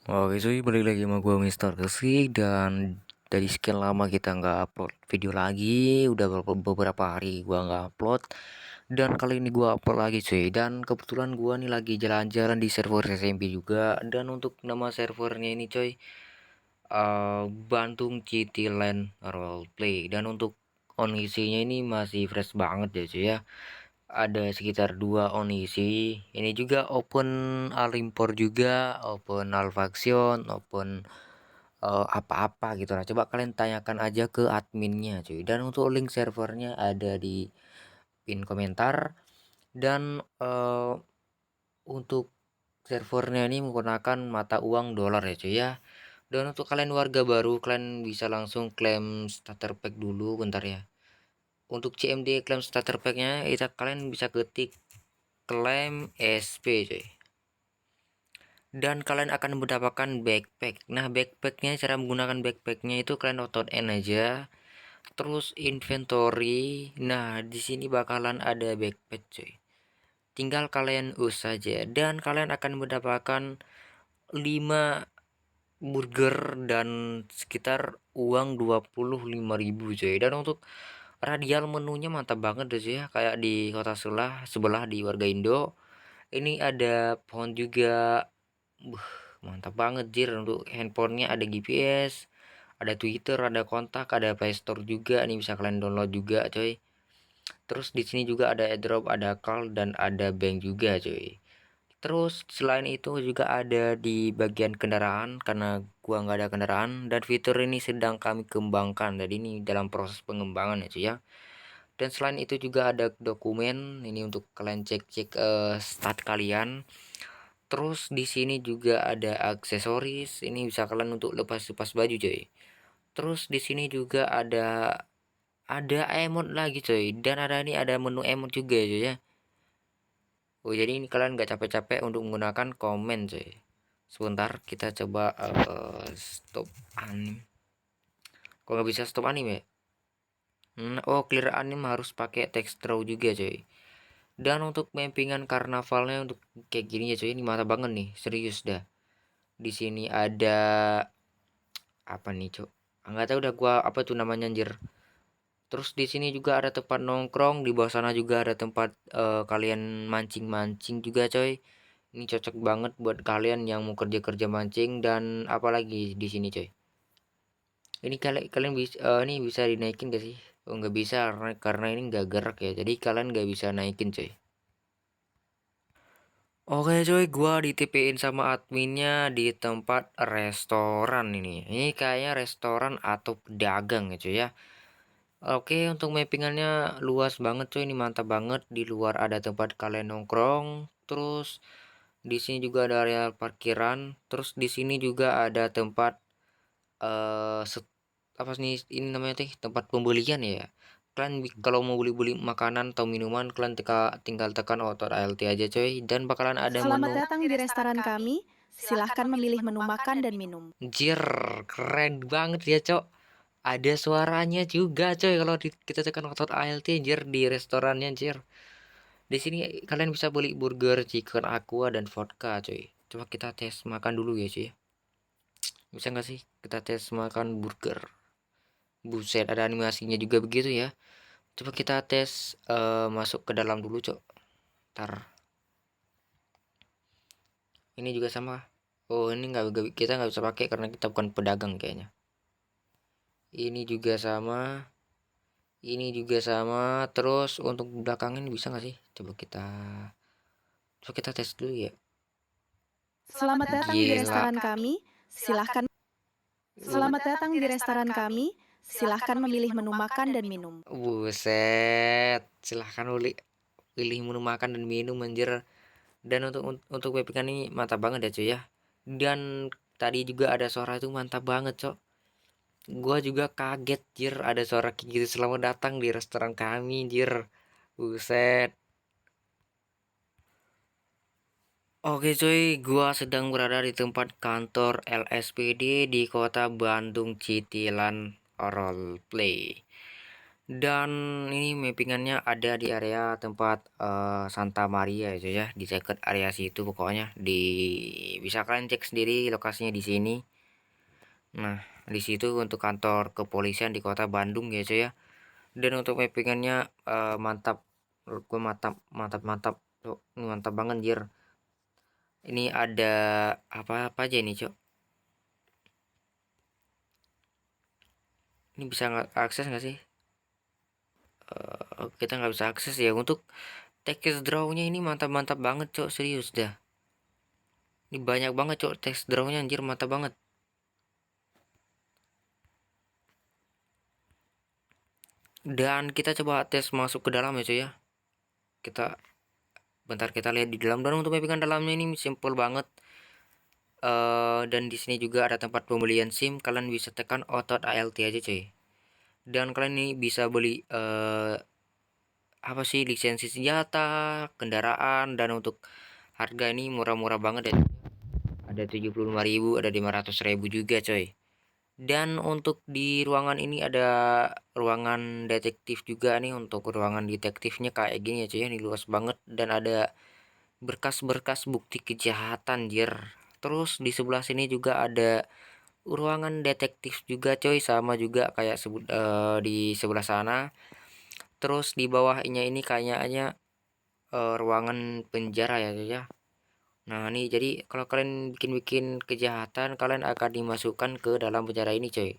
Oke cuy, balik lagi sama gue Mister Kesik. Dan dari sekian lama kita nggak upload video lagi, udah beberapa hari gua nggak upload. Dan kali ini gua upload lagi cuy. Dan kebetulan gua nih lagi jalan-jalan di server SMP juga. Dan untuk nama servernya ini cuy, Bandung City Land Roleplay. Dan untuk kondisinya ini masih fresh banget ya cuy ya. Ada sekitar 2 onisi. Ini juga open Alimpor juga, open Alfaxion, open apa-apa gitu lah. Coba kalian tanyakan aja ke adminnya cuy. Dan untuk link servernya ada di pin komentar. Dan untuk servernya ini menggunakan mata uang dolar ya cuy ya. Dan untuk kalian warga baru, kalian bisa langsung klaim starter pack dulu bentar ya. Untuk CMD klaim starter packnya, kalian bisa ketik klaim SP cuy. Dan kalian akan mendapatkan backpack. Nah, backpacknya, cara menggunakan backpacknya itu kalian auto N aja, terus inventory. Nah, di sini bakalan ada backpack cuy, tinggal kalian us saja. Dan kalian akan mendapatkan 5 burger dan sekitar uang 25.000 cuy. Dan untuk radial menunya mantap banget deh cuy ya, kayak di kota sebelah di warga Indo. Ini ada pohon juga. Mantap banget jir. Untuk handphonenya ada GPS, ada Twitter, ada kontak, ada Play Store juga. Ini bisa kalian download juga coy. Terus di sini juga ada airdrop, ada call, dan ada bank juga coy. Terus selain itu juga ada di bagian kendaraan, karena gua nggak ada kendaraan. Dan fitur ini sedang kami kembangkan, jadi ini dalam proses pengembangan ya cuy ya. Dan selain itu juga ada dokumen ini untuk kalian cek-cek stat kalian. Terus di sini juga ada aksesoris, ini bisa kalian untuk lepas-lepas baju coy. Terus di sini juga ada emot lagi coy. Dan ada menu emot juga ya coy ya. Oh, jadi ini kalian nggak capek-capek untuk menggunakan komen coy. Sebentar kita coba stop anim. Kok nggak bisa stop anim ya? Oh, clear anim harus pakai text draw juga coy. Dan untuk mappingan karnavalnya untuk kayak gini ya coy, ini mantap banget nih, serius dah. Di sini ada apa nih cok, nggak tahu udah gua apa tuh namanya anjir. Terus di sini juga ada tempat nongkrong, di bawah sana juga ada tempat kalian mancing-mancing juga coy. Ini cocok banget buat kalian yang mau kerja-kerja mancing. Dan apalagi di sini coy, ini kalian bisa ini bisa dinaikin gak sih? Oh, nggak bisa karena ini nggak gerak ya, jadi kalian nggak bisa naikin coy. Oke coy, gua ditipin sama adminnya di tempat restoran ini. Ini kayaknya restoran atau pedagang ya cuy ya. Oke, untuk mappingannya luas banget cuy, ini mantap banget. Di luar ada tempat kalian nongkrong. Terus di sini juga ada area parkiran. Terus di sini juga ada tempat apa nih ini namanya teh, tempat pembelian ya. Kalian kalau mau beli-beli makanan atau minuman, kalian tinggal tekan otot ALT aja coy, dan bakalan ada Selamat menu. datang di restoran kami. Silahkan memilih menu makan dan minum. Jir, keren banget ya cok. Ada suaranya juga coy kalau kita tekan otot ALT jir di restorannya jir. Di sini kalian bisa beli burger, chicken, aqua, dan vodka coy. Coba kita tes makan dulu ya cuy. Bisa nggak sih kita tes makan burger? Buset, ada animasinya juga begitu ya. Coba kita tes masuk ke dalam dulu cok. Ntar ini juga sama. Oh, ini kita nggak bisa pakai karena kita bukan pedagang kayaknya. Ini juga sama. Ini juga sama. Terus untuk belakangin bisa nggak sih? Coba kita tes dulu ya. Selamat datang di Gila. restoran kami. Silahkan Selamat datang di restoran kami. Silahkan memilih menu makan dan minum. Buset. Silahkan pilih menu makan dan minum anjir. Dan untuk webcam ini mantap banget ya cuy ya. Dan tadi juga ada suara itu mantap banget cok. Gua juga kaget jir, ada suara kayak gitu. Selamat datang di restoran kami jir. Buset. Oke cuy, gua sedang berada di tempat kantor LSPD di kota Bandung Citiland Roleplay. Dan ini mappingannya ada di area tempat Santa Maria itu ya, di dekat area situ pokoknya. Bisa kalian cek sendiri lokasinya di sini. Nah, di situ untuk kantor kepolisian di kota Bandung ya cuy ya. Dan untuk mappingannya mantap, menurut gue mantap, mantap, mantap. Cuk, ini mantap banget anjir. Ini ada apa-apa aja ini cok. Ini bisa nggak akses nggak sih? Kita nggak bisa akses ya. Untuk text drawnya ini mantap-mantap banget cok, serius dah. Ini banyak banget cok text drawnya anjir, mantap banget. Dan kita coba tes masuk ke dalam ya cuy ya. Kita bentar kita lihat di dalam. Dan untuk mappingan dalamnya ini simple banget. Dan di sini juga ada tempat pembelian SIM. Kalian bisa tekan otot ALT aja cuy. Dan kalian ini bisa beli apa sih, lisensi senjata, kendaraan, dan untuk harga ini murah-murah banget ya. Ada 75.000, ada 500.000 juga coy. Dan untuk di ruangan ini ada ruangan detektif juga nih. Untuk ruangan detektifnya kayak gini ya cuy ya, ini luas banget dan ada berkas-berkas bukti kejahatan jir. Terus di sebelah sini juga ada ruangan detektif juga coy, sama juga kayak di sebelah sana. Terus di bawahnya ini kayaknya ruangan penjara ya cuy ya. Nah ini jadi kalau kalian bikin-bikin kejahatan, kalian akan dimasukkan ke dalam penjara ini coy,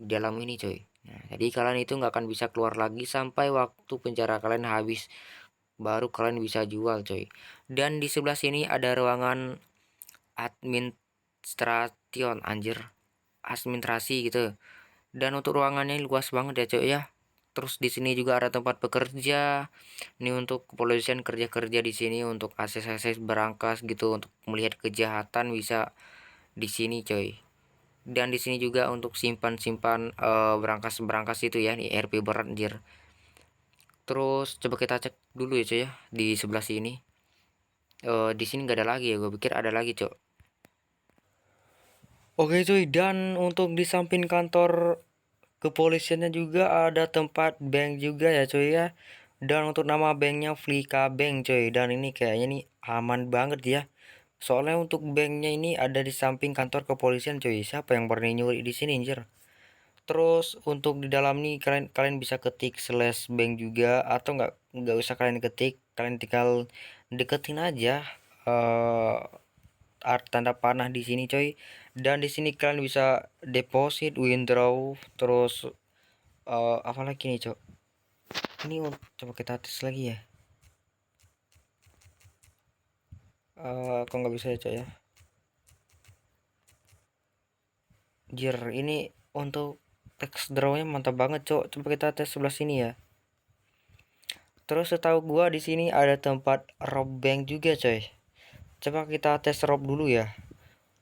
di dalam ini coy. Nah jadi kalian itu nggak akan bisa keluar lagi sampai waktu penjara kalian habis, baru kalian bisa jual coy. Dan di sebelah sini ada ruangan administration anjir, administrasi gitu. Dan untuk ruangannya luas banget ya coy ya. Terus di sini juga ada tempat bekerja. Ini untuk kepolisian kerja-kerja di sini, untuk akses-akses berangkas gitu, untuk melihat kejahatan bisa di sini coy. Dan di sini juga untuk simpan-simpan berangkas-berangkas itu ya, nih RP berat anjir. Terus coba kita cek dulu ya coy ya di sebelah sini. Di sini nggak ada lagi ya, gue pikir ada lagi coy. Oke cuy, dan untuk di samping kantor kepolisiannya juga ada tempat bank juga ya cuy ya. Dan untuk nama banknya Flika Bank cuy. Dan ini kayaknya nih aman banget ya. Soalnya untuk banknya ini ada di samping kantor kepolisian cuy. Siapa yang berani nyuri di sini anjir? Terus untuk di dalam nih kalian kalian bisa ketik slash bank juga, atau nggak usah kalian ketik, kalian tinggal deketin aja art tanda panah di sini coy. Dan di sini kalian bisa deposit, withdraw, terus apa lagi nih coy. Ini coba kita tes lagi ya. Kok nggak bisa ya coy ya. Jir, ini untuk text drawnya mantap banget cok. Coba kita tes sebelah sini ya. Terus setahu gua di sini ada tempat rob bank juga coy. Coba kita tes rob dulu ya.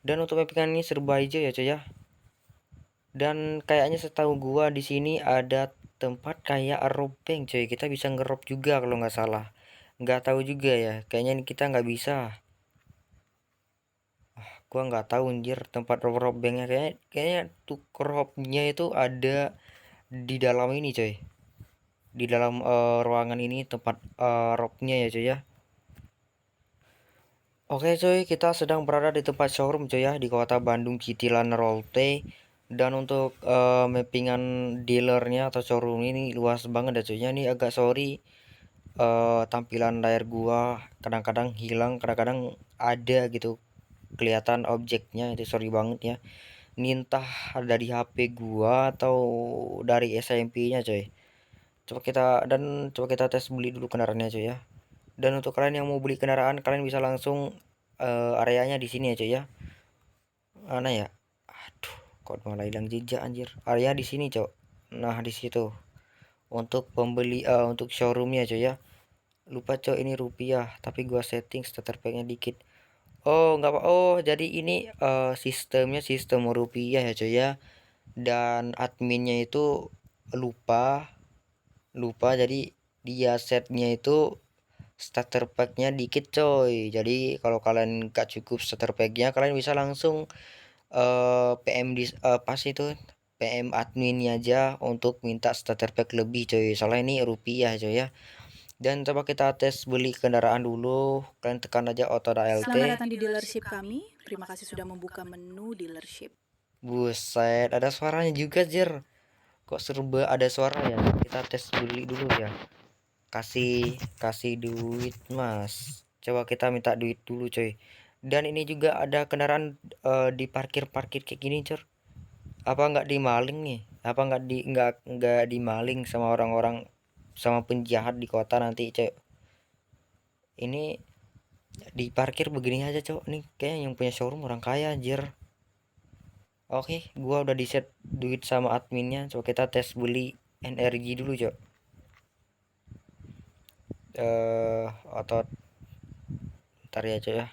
Dan untuk mappingan ini serba hijau ya coy ya. Dan kayaknya setahu gua di sini ada tempat kayak rob bank coy. Kita bisa ngerob juga kalau nggak salah. Nggak tahu juga ya. Kayaknya kita nggak bisa. Gua nggak tahu anjir tempat rob banknya, kayaknya tuh robnya itu ada di dalam ini coy, di dalam ruangan ini tempat robnya ya coy ya. Oke coy, kita sedang berada di tempat showroom coy ya, di kota Bandung Citiland Rolte. Dan untuk mappingan dealernya atau showroom ini luas banget ya coy ya. Ini agak sorry, tampilan layar gua kadang-kadang hilang, kadang-kadang ada gitu kelihatan objeknya, itu sorry banget ya. Ini entah dari HP gua atau dari SMP-nya coy. Coba kita tes beli dulu kendaraannya coy ya. Dan untuk kalian yang mau beli kendaraan, kalian bisa langsung areanya di sini ya coy ya. Mana ya? Aduh, kok malah hilang jejak anjir. Area di sini coy. Nah, di situ. Untuk pembeli untuk showroomnya coy ya. Lupa coy, ini rupiah, tapi gua setting starter packnya dikit. Oh, nggak apa. Oh, jadi ini sistemnya sistem rupiah ya coy ya. Dan adminnya itu lupa lupa jadi dia setnya itu starter packnya dikit coy. Jadi kalau kalian gak cukup starter packnya, kalian bisa langsung PM di pas itu PM adminnya aja untuk minta starter pack lebih coy, soalnya ini rupiah coy ya. Dan coba kita tes beli kendaraan dulu, kalian tekan aja auto ALT. Selamat datang di dealership kami. Terima kasih sudah membuka menu dealership. Buset, ada suaranya juga Jer. Kok serba ada suara ya? Kita tes beli dulu ya. Kasih duit mas. Coba kita minta duit dulu coy. Dan ini juga ada kendaraan di parkir kayak gini Jer. Apa nggak dimaling nih? Apa nggak dimaling sama orang-orang, sama penjahat di kota nanti coy? Ini di parkir begini aja cok, nih kayaknya yang punya showroom orang kaya anjir. Oke, gua udah di set duit sama adminnya, coba kita tes beli NRG dulu cok. Otot ntar ya cok ya,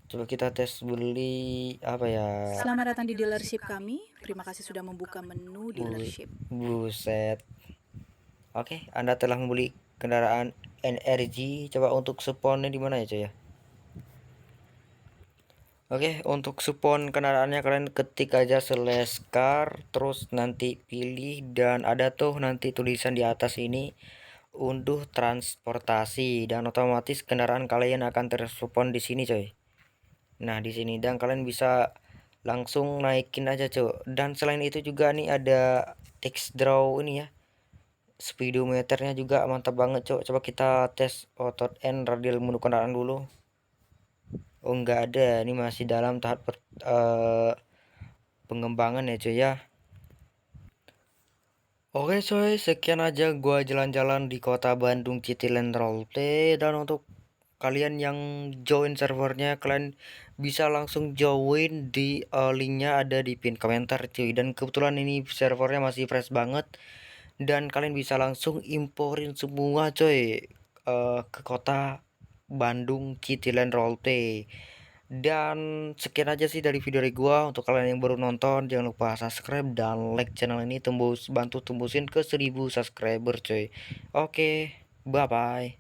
coba kita tes beli apa ya. Selamat datang di dealership kami. Terima kasih sudah membuka menu dealership. Buset. Oke, Anda telah membeli kendaraan NRG. Coba untuk spawnnya di mana ya coy ya. Oke, untuk spon kendaraannya kalian ketik aja /car, terus nanti pilih, dan ada tuh nanti tulisan di atas ini unduh transportasi, dan otomatis kendaraan kalian akan terspon di sini coy. Nah, di sini dan kalian bisa langsung naikin aja coy. Dan selain itu juga nih ada text draw ini ya. Speedometernya juga mantap banget coy. Coba kita tes otot N radial menu kendaraan dulu. Oh enggak ada, ini masih dalam tahap pengembangan ya cuy ya. Oke coy, sekian aja gua jalan-jalan di kota Bandung Cityland Roleplay. Dan untuk kalian yang join servernya, kalian bisa langsung join di linknya ada di pin komentar cuy. Dan kebetulan ini servernya masih fresh banget, dan kalian bisa langsung imporin semua coy ke kota Bandung Cityland Roleplay. Dan sekian aja sih dari video dari gua. Untuk kalian yang baru nonton, jangan lupa subscribe dan like channel ini, bantu tembusin ke 1000 subscriber coy. Oke, bye bye.